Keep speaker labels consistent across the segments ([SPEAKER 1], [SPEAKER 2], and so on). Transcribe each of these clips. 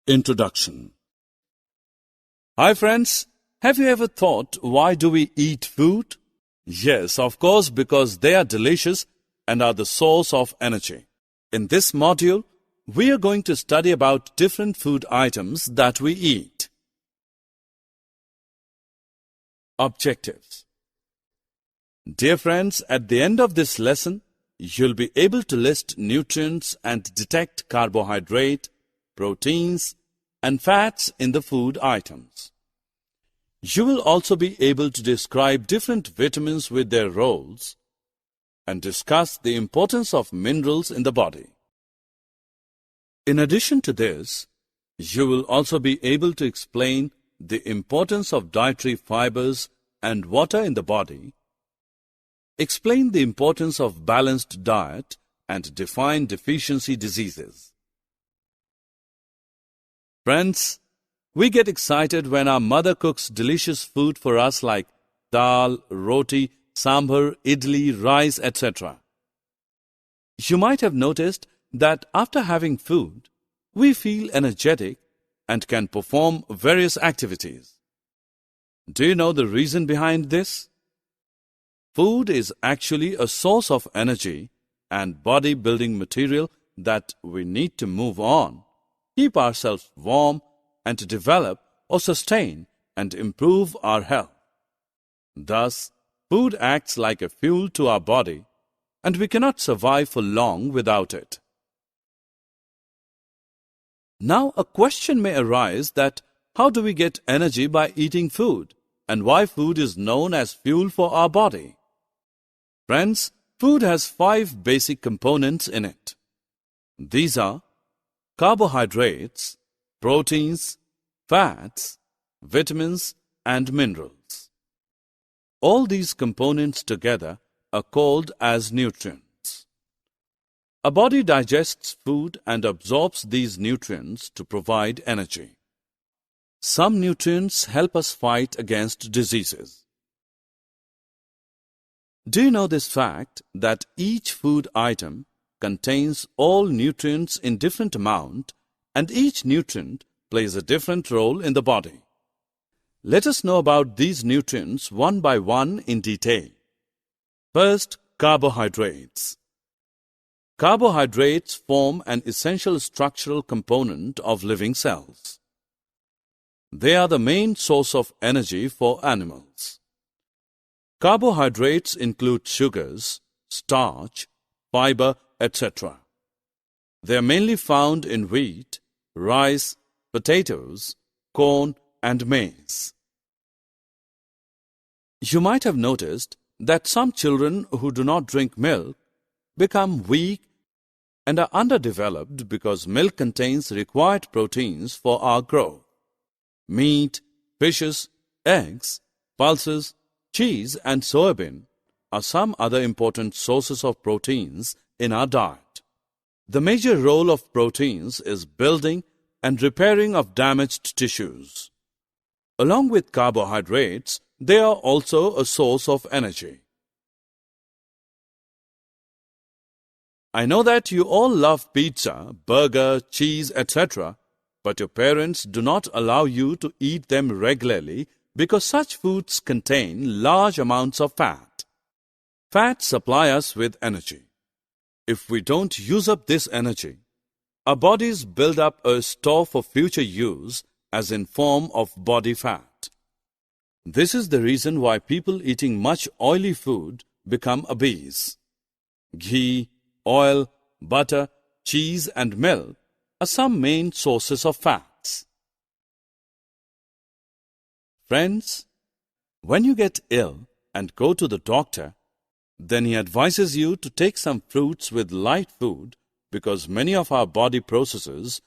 [SPEAKER 1] Introduction. Hi friends, have you ever thought why do we eat food? Yes, of course, because they are delicious and are the source of energy. In this module, we are going to study about different food items that we eat. Objectives. Dear friends, at the end of this lesson, you'll be able to list nutrients and detect carbohydrate, proteins, and fats in the food items. You will also be able to describe different vitamins with their roles and discuss the importance of minerals in the body. In addition to this, you will also be able to explain the importance of dietary fibers and water in the body, explain the importance of balanced diet, and define deficiency diseases. Friends, we get excited when our mother cooks delicious food for us like dal, roti, sambar, idli, rice, etc. You might have noticed that after having food, we feel energetic and can perform various activities. Do you know the reason behind this? Food is actually a source of energy and body-building material that we need to move on, keep ourselves warm, and to develop or sustain and improve our health. Thus, food acts like a fuel to our body, and we cannot survive for long without it. Now, a question may arise that how do we get energy by eating food, and why food is known as fuel for our body? Friends, food has 5 basic components in it. These are carbohydrates, proteins, fats, vitamins, and minerals. All these components together are called as nutrients. A body digests food and absorbs these nutrients to provide energy. Some nutrients help us fight against diseases. Do you know this fact that each food item contains all nutrients in different amount, and each nutrient plays a different role in the body? Let us know about these nutrients one by one in detail. First, carbohydrates. Carbohydrates form an essential structural component of living cells. They are the main source of energy for animals. Carbohydrates include sugars, starch, fiber, etc. They are mainly found in wheat, rice, potatoes, corn, and maize. You might have noticed that some children who do not drink milk become weak and are underdeveloped because milk contains required proteins for our growth. Meat, fishes, eggs, pulses, cheese, and soybean are some other important sources of proteins in our diet. The major role of proteins is building and repairing of damaged tissues. Along with carbohydrates, they are also a source of energy. I know that you all love pizza, burger, cheese, etc., but your parents do not allow you to eat them regularly because such foods contain large amounts of fat. Fats supply us with energy. If we don't use up this energy, our bodies build up a store for future use as in form of body fat. This is the reason why people eating much oily food become obese. Ghee, oil, butter, cheese, and milk are some main sources of fats. Friends, when you get ill and go to the doctor, then he advises you to take some fruits with light food because many of our body processes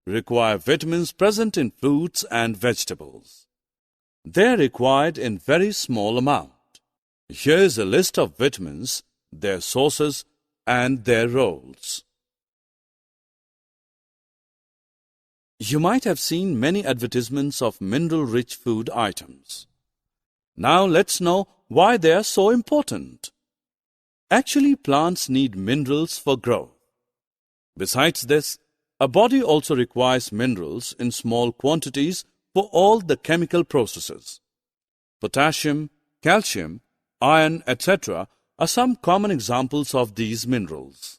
[SPEAKER 1] require vitamins present in fruits and vegetables. They are required in very small amount. Here is a list of vitamins, their sources, and their roles. You might have seen many advertisements of mineral-rich food items. Now let's know why they are so important. Actually, plants need minerals for growth. Besides this, a body also requires minerals in small quantities for all the chemical processes. Potassium, calcium, iron, etc. are some common examples of these minerals.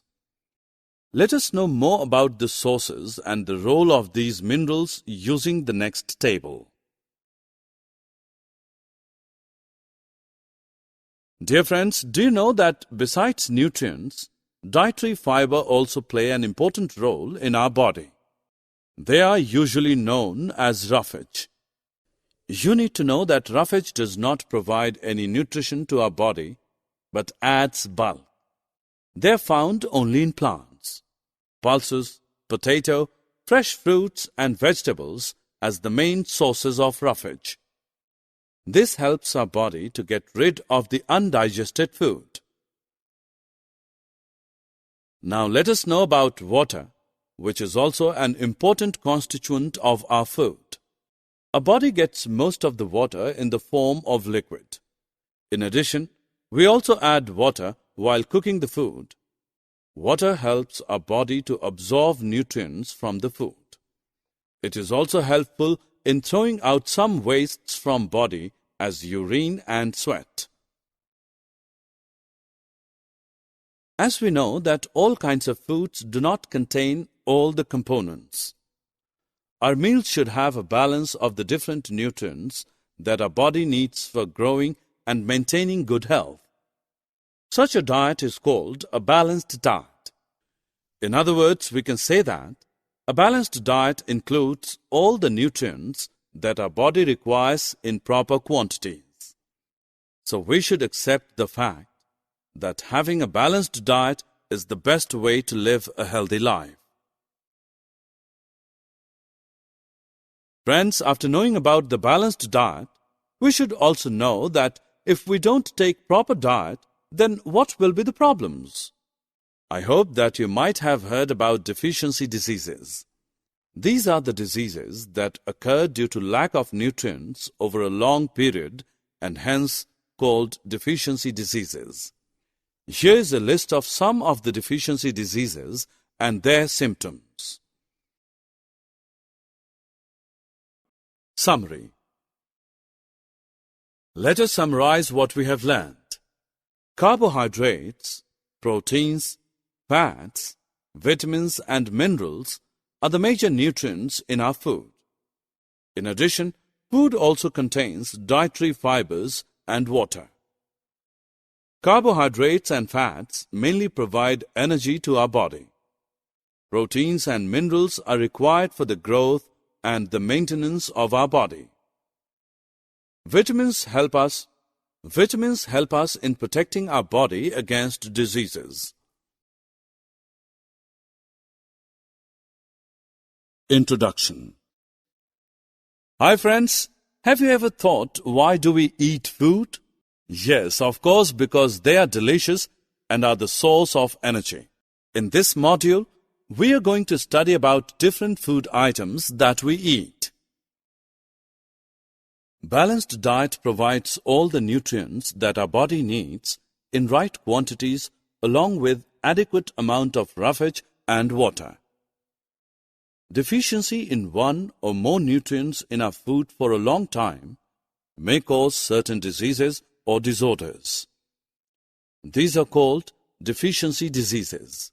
[SPEAKER 1] Let us know more about the sources and the role of these minerals using the next table. Dear friends, do you know that besides nutrients, dietary fiber also play an important role in our body? They are usually known as roughage. You need to know that roughage does not provide any nutrition to our body, but adds bulk. They are found only in plants, pulses, potato, fresh fruits and vegetables as the main sources of roughage. This helps our body to get rid of the undigested food. Now let us know about water, which is also an important constituent of our food. Our body gets most of the water in the form of liquid. In addition, we also add water while cooking the food. Water helps our body to absorb nutrients from the food. It is also helpful in throwing out some wastes from body as urine and sweat. As we know that all kinds of foods do not contain all the components. Our meals should have a balance of the different nutrients that our body needs for growing and maintaining good health. Such a diet is called a balanced diet. In other words, we can say that a balanced diet includes all the nutrients that our body requires in proper quantities. So we should accept the fact that having a balanced diet is the best way to live a healthy life. Friends, after knowing about the balanced diet, we should also know that if we don't take proper diet, then what will be the problems? I hope that you might have heard about deficiency diseases. These are the diseases that occur due to lack of nutrients over a long period and hence called deficiency diseases. Here is a list of some of the deficiency diseases and their symptoms. Summary. Let us summarize what we have learned. Carbohydrates, proteins, fats, vitamins and minerals are the major nutrients in our food. In addition, food also contains dietary fibers and water. Carbohydrates and fats mainly provide energy to our body. Proteins and minerals are required for the growth and the maintenance of our body. Vitamins help us in protecting our body against diseases. Introduction. Hi friends, have you ever thought why do we eat food? Yes, of course, because they are delicious and are the source of energy. In this module, we are going to study about different food items that we eat. Balanced diet provides all the nutrients that our body needs in right quantities along with adequate amount of roughage and water. Deficiency in one or more nutrients in our food for a long time may cause certain diseases or disorders. These are called deficiency diseases.